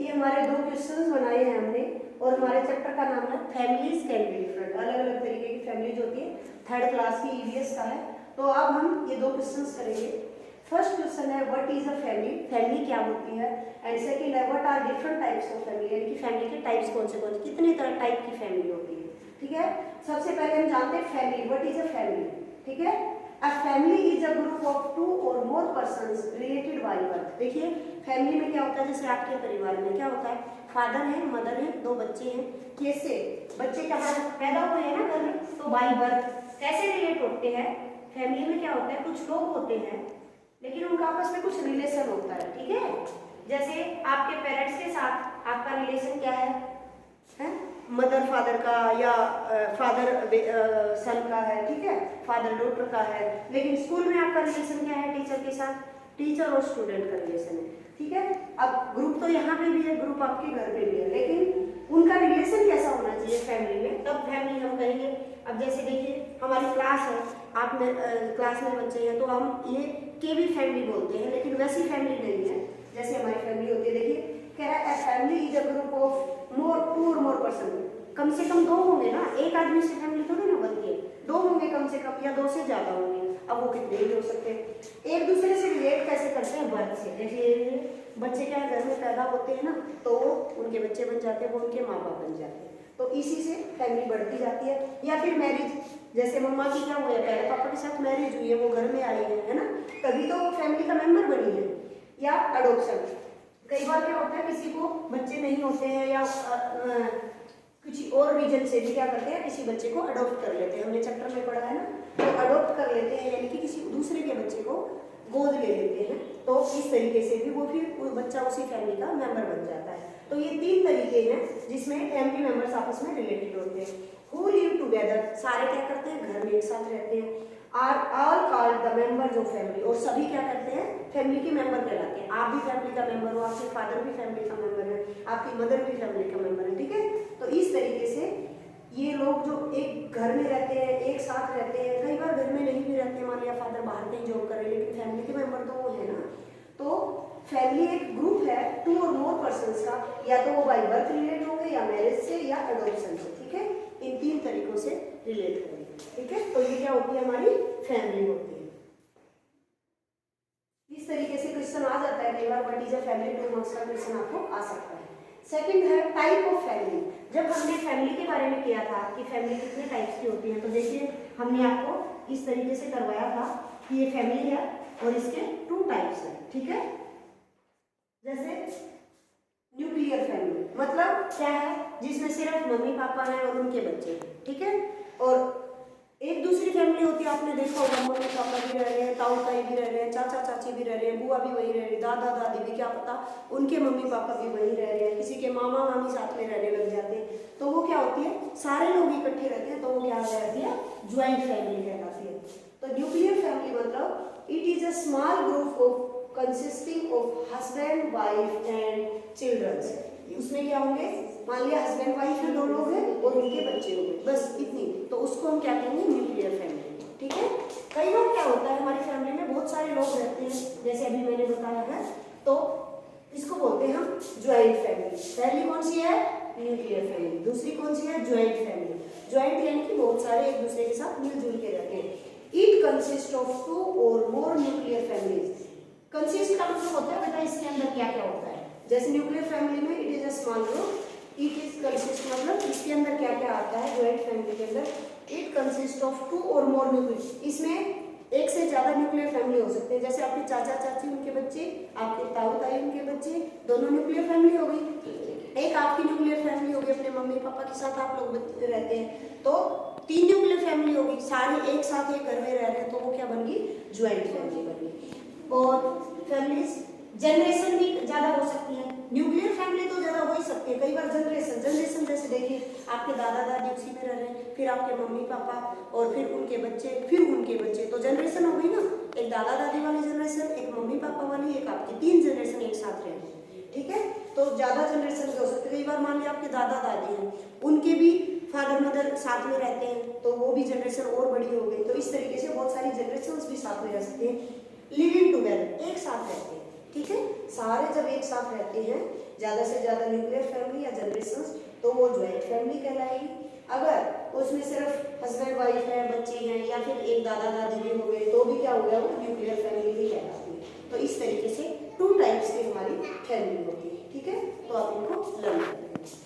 ये हमारे 2 क्वेश्चंस बनाए हैं हमने और हमारे चैप्टर का नाम है फैमिलीज कैन बी डिफरेंट। अलग अलग तरीके की फैमिलीज होती है, 3rd क्लास की ईवीएस का है। तो अब हम ये 2 क्वेश्चंस करेंगे। फर्स्ट क्वेश्चन है what is a family, family क्या होती है, एंड सेकंड है what are different types of family, यानी कि फैमिली के टाइप्स कौन से कितने तरह टाइप की फैमिली होती है। ठीक है, सबसे पहले हम जानते हैं family, what is a family. ठीक है, a family is a group of 2 और मोर पर्सन्स रिलेटेड बाय बर्थ। देखिए फैमिली में क्या होता है, जैसे आपके परिवार में क्या होता है, फादर है, मदर है, 2 बच्चे हैं। कैसे बच्चे कहाँ पैदा हुए हैं ना घर में, तो बाय बर्थ कैसे रिलेट होते हैं। फैमिली में क्या होता है, कुछ लोग होते हैं लेकिन उनका आपस में कुछ रिलेशन होता है। ठीक है, जैसे आपके पेरेंट्स के साथ आपका रिलेशन क्या है, मदर फादर का या फादर सन का है। ठीक है, फादर डॉटर का है। लेकिन स्कूल में आपका रिलेशन क्या है, टीचर के साथ, टीचर और स्टूडेंट का रिलेशन है। ठीक है, अब ग्रुप तो यहाँ पे भी है, ग्रुप आपके घर पे भी है, लेकिन उनका रिलेशन कैसा होना चाहिए फैमिली में, तब फैमिली हम कहेंगे। अब जैसे देखिए हमारी क्लास है, आप क्लास में बच्चे हैं तो हम ये केवी फैमिली बोलते हैं, लेकिन वैसी फैमिली नहीं है जैसे हमारी फैमिली होती है। देखिए कह रहा है family is a group of 2 और मोर पर्सन, कम से कम 2 होंगे ना, एक आदमी से फैमिली थोड़ी ना बनती है, 2 होंगे कम से कम, या 2 से ज्यादा होंगे। अब वो कितने ही हो सकते हैं। एक दूसरे से रिलेट कैसे करते हैं, बर्थ से। जैसे बच्चे क्या घर में पैदा होते हैं ना, तो उनके बच्चे बन जाते हैं, वो उनके माँ बाप बन जाते हैं, तो इसी से फैमिली बढ़ती जाती है। या फिर मैरिज, जैसे मम्मा की क्या हुआ है, पहले पापा के साथ मैरिज हुई है, वो घर में आई है ना, तभी तो वो फैमिली का मेंबर बनी है। या अडोप्शन, कई बार क्या होता है किसी को बच्चे नहीं होते हैं या किसी और रीजन से भी क्या करते हैं, किसी बच्चे को अडॉप्ट कर लेते हैं। हमने चैप्टर में पढ़ा है ना, तो अडॉप्ट कर लेते हैं यानी कि किसी दूसरे के बच्चे को गोद ले लेते हैं, तो इस तरीके से भी वो फिर वो बच्चा उसी फैमिली का मेंबर बन जाता है। तो ये 3 तरीके हैं जिसमें फैमिली मेंबर्स आपस में रिलेटेड होते हैं। हु लिव टुगेदर, सारे क्या करते हैं, घर में एक साथ रहते हैं। Are all called the members of family, और सभी क्या करते हैं, फैमिली के मेंबर कहलाते हैं। आप भी फैमिली का मेंबर हो, आपके फादर भी फैमिली का मेंबर है, आपकी मदर भी फैमिली का मेंबर है। ठीक है, तो इस तरीके से ये लोग जो एक घर में रहते हैं, एक साथ रहते हैं, कई बार घर में नहीं भी रहते हैं, मान लिया फादर बाहर कहीं जॉब कर रहे हैं, लेकिन फैमिली के मेंबर तो वो है ना। तो फैमिली एक ग्रुप है 2 और मोर पर्सन्स का, या तो वो बाय बर्थ रिलेट होंगे, या मैरिज से, या अडॉप्शन से। ठीक है, इन 3 तरीकों से रिलेट करेंगे। ठीक है, तो ये क्या होती है, हमारी फैमिली होती है। इस तरीके से क्वेश्चन आ जाता है कई बार, what is a family, 2 marks का क्वेश्चन आपको आ सकता है। सेकंड है टाइप ऑफ फैमिली। जब हमने फैमिली के बारे में किया था कि फैमिली कितने टाइप्स की होती है, तो देखिए हमने आपको इस तरीके से करवाया था कि ये फैमिली है और इसके 2 टाइप्स हैं। ठीक है, जैसे न्यूक्लियर फैमिली मतलब क्या है, जिसमें सिर्फ मम्मी पापा हैं और उनके बच्चे हैं। ठीक है, और एक दूसरी फैमिली होती है, आपने देखा होगा, मम्मी पापा भी रह रहे हैं, ताऊ ताई भी रह रहे हैं, चाचा चाची भी रह रहे हैं, बुआ भी वही रह रही, दादा दादी भी, क्या पता उनके मम्मी पापा भी वही रह रहे हैं, किसी के मामा मामी साथ में रहने लग जाते हैं, तो वो क्या होती है, सारे लोग इकट्ठे रहते हैं, तो वो क्या कहलाती है, ज्वाइंट फैमिली कहलाती है। तो न्यूक्लियर फैमिली मतलब it is a small group of consisting of husband wife and children. उसमें क्या होंगे, मान लिया हस्बैंड वाइफ है, 2 लोग हैं और उनके बच्चे होंगे, बस इतनी, तो उसको हम क्या कहेंगे, न्यूक्लियर फैमिली। ठीक है, कई बार क्या होता है हमारी फैमिली में बहुत सारे लोग रहते हैं, जैसे अभी मैंने बताया है, तो इसको बोलते हैं हम ज्वाइंट फैमिली। पहली कौन सी है, न्यूक्लियर फैमिली, दूसरी कौन सी है, ज्वाइंट फैमिली। ज्वाइंट यानी कि बहुत सारे एक दूसरे के साथ मिलजुल के रहते हैं। इट कंसिस्ट ऑफ 2 और मोर न्यूक्लियर फैमिलीज। कंसिस्ट का मतलब होता है बेटा इसके अंदर क्या क्या होता है, जैसे न्यूक्लियर फैमिली में it is a small group, it is consist मतलब इसके अंदर क्या क्या आता है, ज्वाइंट फैमिली के अंदर इट कंसिस्ट ऑफ 2 और मोर न्यूक्लियर, इसमें एक से ज्यादा न्यूक्लियर फैमिली हो सकते हैं, जैसे आपके चाचा चाची उनके बच्चे, आपके ताऊ ताई उनके बच्चे, दोनों न्यूक्लियर फैमिली हो गई। एक आपकी न्यूक्लियर फैमिली होगी, अपने मम्मी पापा के साथ आप लोग रहते हैं, तो 3 न्यूक्लियर फैमिली होगी, सारे एक साथ एक घर में रह रहे हैं, तो वो क्या बन गई, ज्वाइंट फैमिली बन गई। और फैमिलीज जनरेशन भी ज्यादा हो सकती है, न्यूक्लियर फैमिली तो ज्यादा हो ही सकती है, कई बार जनरेशन जैसे देखिए आपके दादा दादी उसी में रह रहे हैं, फिर आपके मम्मी पापा और फिर उनके बच्चे, फिर उनके बच्चे, तो जनरेशन हो गई ना, एक दादा दादी वाली जनरेशन, एक मम्मी पापा वाली, एक आपकी, 3 जनरेशन एक साथ रह रहे हैं। ठीक है, तो ज्यादा जनरेशन हो सकते हैं। कई बार मान लिया आपके दादा दादी हैं, उनके भी फादर मदर साथ में रहते हैं, तो वो भी जनरेशन और बड़ी हो गई, तो इस तरीके से बहुत सारी जनरेशन भी साथ में रह सकते हैं। लिविंग टुगेदर, एक साथ रहते हैं। ठीक है, साथ सारे जब एक साथ रहते हैं, ज़्यादा से ज़्यादा न्यूक्लियर फैमिली या जनरेशंस, तो वो ज्वाइंट फैमिली कहलाएगी। अगर उसमें सिर्फ हस्बैंड वाइफ है, बच्चे हैं, या फिर एक दादा दादी भी हो गए, तो भी क्या हो गया, वो न्यूक्लियर फैमिली ही कहलाती है। तो इस तरीके से 2 टाइप्स की हमारी फैमिली होती है। ठीक है, तो आप इनको लर्न करेंगे।